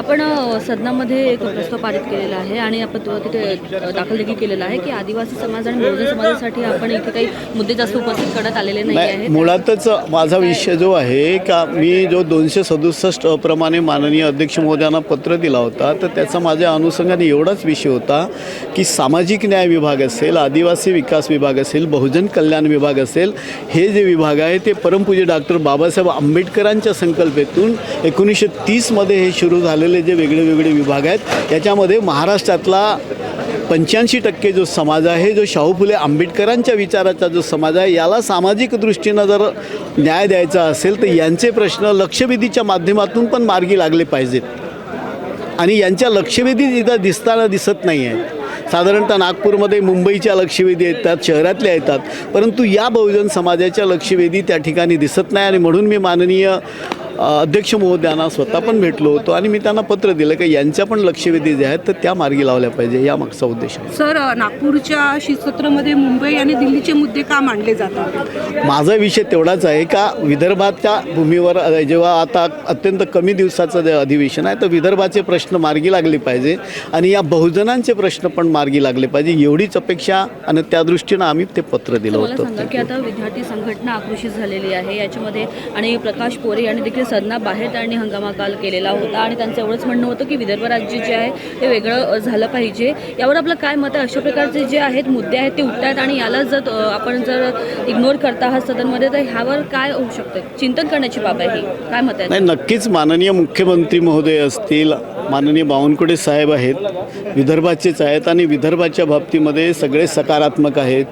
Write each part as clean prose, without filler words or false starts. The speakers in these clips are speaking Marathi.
आपण सदनामध्ये एक प्रस्ताव पारित केलेला आहे आणि आपण तिथे दाखल देखील केलेला आहे की आदिवासी समाज आणि बहुजन समाजासाठी आपण इथे काही मुद्दे जास्त उपस्थित करण्यात आलेले नाही आहेत. मुळातच माझा विषय जो आहे का मी जो 267 प्रमाणे माननीय अध्यक्ष महोदयांना पत्र दिला होता तर त्याचा माझ्या अनुषंगाने एवढाच विषय होता की सामाजिक न्याय विभाग असेल, आदिवासी विकास विभाग असेल, बहुजन कल्याण विभाग असेल, हे जे विभाग आहे ते परमपूज्य डॉक्टर बाबासाहेब आंबेडकरांच्या संकल्पनेतून 1930मध्ये हे सुरू झालेले जे वेगळे विभाग आहेत याच्यामध्ये महाराष्ट्रातला 85% जो समाज आहे, जो शाहू फुले आंबेडकरांच्या विचाराचा जो समाज आहे, याला सामाजिक दृष्टीनं जर न्याय द्यायचा असेल तर यांचे प्रश्न लक्षवेधीच्या माध्यमातून पण मार्गी लागले पाहिजेत आणि यांच्या लक्षवेधी इथं दिसत नाही आहे. साधारणतः नागपूरमध्ये मुंबईच्या लक्षवेधी येतात, शहरातल्या येतात, परंतु या बहुजन समाजाच्या लक्षवेधी त्या ठिकाणी दिसत नाही आणि म्हणून मी माननीय अध्यक्ष महोदयांना स्वतः पण भेटलो होतो आणि मी त्यांना पत्र दिलं की यांच्या पण लक्षवेधी जे आहेत तर त्या मार्गी लावल्या पाहिजे, या मागचा उद्देश आहे. सर, नागपूरच्या शीतसत्रामध्ये मुंबई आणि दिल्लीचे मुद्दे का मांडले जातात? माझा विषय तेवढाच आहे का विदर्भाच्या भूमीवर जेव्हा आता अत्यंत कमी दिवसाचं जे अधिवेशन आहे तर विदर्भाचे प्रश्न मार्गी लागले पाहिजे आणि या बहुजनांचे प्रश्न पण मार्गी लागले पाहिजे, एवढीच अपेक्षा आणि त्या दृष्टीनं आम्ही ते पत्र दिलं होतं. की आता विद्यार्थी संघटना आक्रोशित झालेली आहे याच्यामध्ये आणि प्रकाश पोरे यांनी देखील सदना बाहेर त्यांनी हंगामा काल केलेला होता आणि त्यांचं एवढंच म्हणणं होतं की विदर्भ राज्य जे आहे ते वेगळं झालं पाहिजे. यावर आपलं काय मत आहे? अशा प्रकारचे जे आहेत मुद्दे आहेत ते उठत आहेत आणि याला जर आपण जर इग्नोर करता आहात सदनमध्ये तर ह्यावर काय होऊ शकतं? चिंतन करण्याची बाब आहे ही, काय मत आहे? नाही, नक्कीच माननीय मुख्यमंत्री महोदय असतील, माननीय बावनकुळे साहेब आहेत, विदर्भाचेच आहेत आणि विदर्भाच्या बाबतीमध्ये सगळे सकारात्मक आहेत.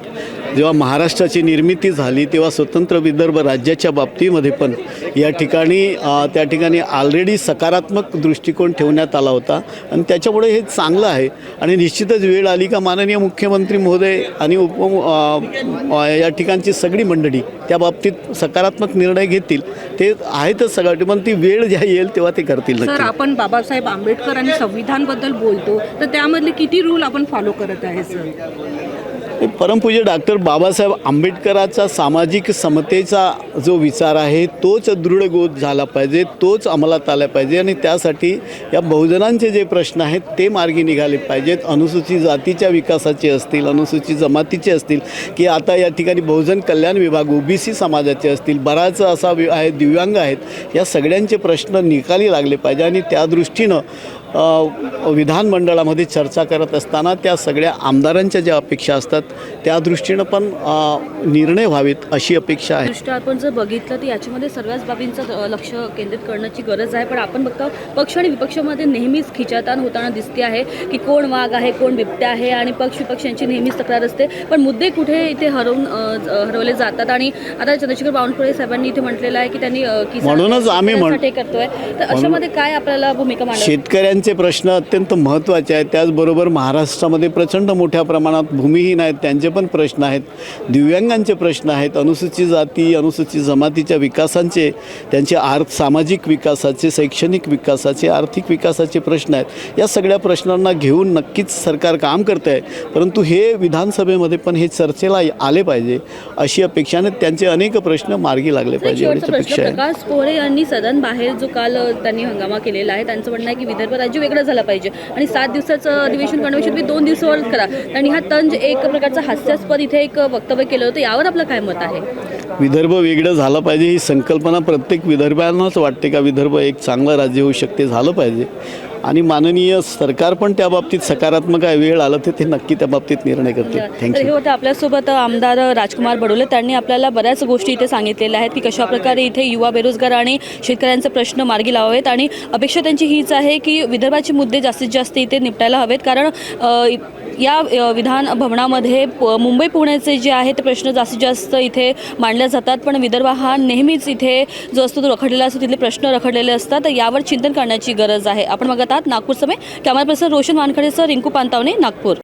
जेव्हा महाराष्ट्राची निर्मिती झाली तेव्हा स्वतंत्र विदर्भ राज्याच्या बाबतीमध्ये पण या ठिकाणी त्या ठिकाणी ऑलरेडी सकारात्मक दृष्टिकोन ठेवण्यात आला होता आणि त्याच्यामुळे हे चांगलं आहे आणि निश्चितच वेळ आली का माननीय मुख्यमंत्री महोदय आणि या ठिकाणची सगळी मंडळी त्या बाबतीत सकारात्मक निर्णय घेतील. ते आहेतच सगळं, पण ती वेळ ज्या येईल तेव्हा ते करतील. सर, आपण बाबासाहेब आंबेडकर आणि संविधानबद्दल बोलतो तर त्यामधले किती रूल आपण फॉलो करत आहे? सर, परमपूज्य डॉक्टर बाबासाहेब आंबेडकरांचा सामाजिक समतेचा जो विचार आहे तोच दृढगोत झाला पाहिजे, तोच अंमलात आला पाहिजे आणि त्यासाठी या बहुजनांचे जे प्रश्न आहेत ते मार्गी निघाले पाहिजेत. अनुसूचित जातीच्या विकासाचे असतील, अनुसूचित जमातीचे असतील की आता या ठिकाणी बहुजन कल्याण विभाग OBC समाजाचे असतील, बराच असा आहे दिव्यांग आहेत, या सगळ्यांचे प्रश्न निकाली लागले पाहिजे आणि त्या दृष्टीनं विधानमंडळामध्ये चर्चा करत असताना त्या सगळ्या आमदारांच्या ज्या अपेक्षा असतात त्या दृष्टीनं पण निर्णय व्हावेत अशी अपेक्षा आहे. आपण जर बघितलं तर याच्यामध्ये सर्वच बाबींचं लक्ष केंद्रित करण्याची गरज आहे, पण आपण बघतो पक्ष आणि विपक्षामध्ये नेहमीच खिचाताण होताना दिसते आहे की कोण वाघ आहे, कोण बिबट्या आहे आणि पक्ष विपक्ष यांची नेहमीच तक्रार असते, पण मुद्दे कुठे इथे हरवले जातात. आणि आता चंद्रशेखर बावनकुळे साहेबांनी इथे म्हटलेलं आहे की त्यांनी म्हणूनच आम्ही करतोय, तर अशामध्ये काय आपल्याला भूमिका मांडायची? शेतकऱ्यांचे प्रश्न अत्यंत महत्त्वाचे आहेत, त्याचबरोबर महाराष्ट्रामध्ये प्रचंड मोठ्या प्रमाणात भूमिहीन आहेत त्यांचे पण प्रश्न आहेत, दिव्यांगांचे प्रश्न आहेत, अनुसूचित जाती अनुसूचित जमातीच्या विकासांचे, त्यांचे सामाजिक विकासाचे, शैक्षणिक विकासाचे, आर्थिक विकासाचे प्रश्न आहेत. या सगळ्या प्रश्नांना घेऊन नक्कीच सरकार काम करत आहे, परंतु हे विधानसभेमध्ये पण हे चर्चेला आले पाहिजे अशी अपेक्षा आणि त्यांचे अनेक प्रश्न मार्गी लागले पाहिजे एवढीच अपेक्षा आहे. प्रकाश पोरे यांनी सदन बाहेर जो काल त्यांनी हंगामा केलेला आहे त्यांचं म्हणणं आहे की विदर्भ राज्य वेगळं झालं पाहिजे आणि 7 दिवसाचं अधिवेशन करण्यापेक्षा तुम्ही 2 दिवसावर करा आणि हा तंज एक प्रकारचा हास्यास्पद इथे एक वक्तव्य केलं होतं, यावर आपलं काय मत आहे? विदर्भ वेगळं झालं पाहिजे ही संकल्पना प्रत्येक विदर्भांनाच वाटते का विदर्भ एक चांगलं राज्य होऊ शकते, झालं पाहिजे आणि माननीय सरकार पण त्या बाबतीत सकारात्मक आहे. वेळ आलं तर ते नक्की त्या बाबतीत निर्णय करते. थँक्यू. हे होतं आपल्यासोबत आमदार राजकुमार बडोले, त्यांनी आपल्याला बऱ्याच गोष्टी इथे सांगितलेल्या आहेत की कशाप्रकारे इथे युवा बेरोजगार आणि शेतकऱ्यांचे प्रश्न मार्गी लावावेत आणि अपेक्षा त्यांची हीच आहे की विदर्भाचे मुद्दे जास्तीत जास्त इथे निपटायला हवेत, कारण या विधान भवनामध्ये मुंबई पुण्याचे जे आहे ते प्रश्न जास्तीत जास्त इथे मांडले जातात, पण विदर्भ हा नेहमीच इथे जो असतो तो रखडलेला असतो, तिथले प्रश्न रखडलेले असतात, तर यावर चिंतन करण्याची गरज आहे. आपण बघत आहात नागपूर समय. कॅमेरा पर्सन रोशन वानखडेसह रिंकू पानतावणे, नागपूर.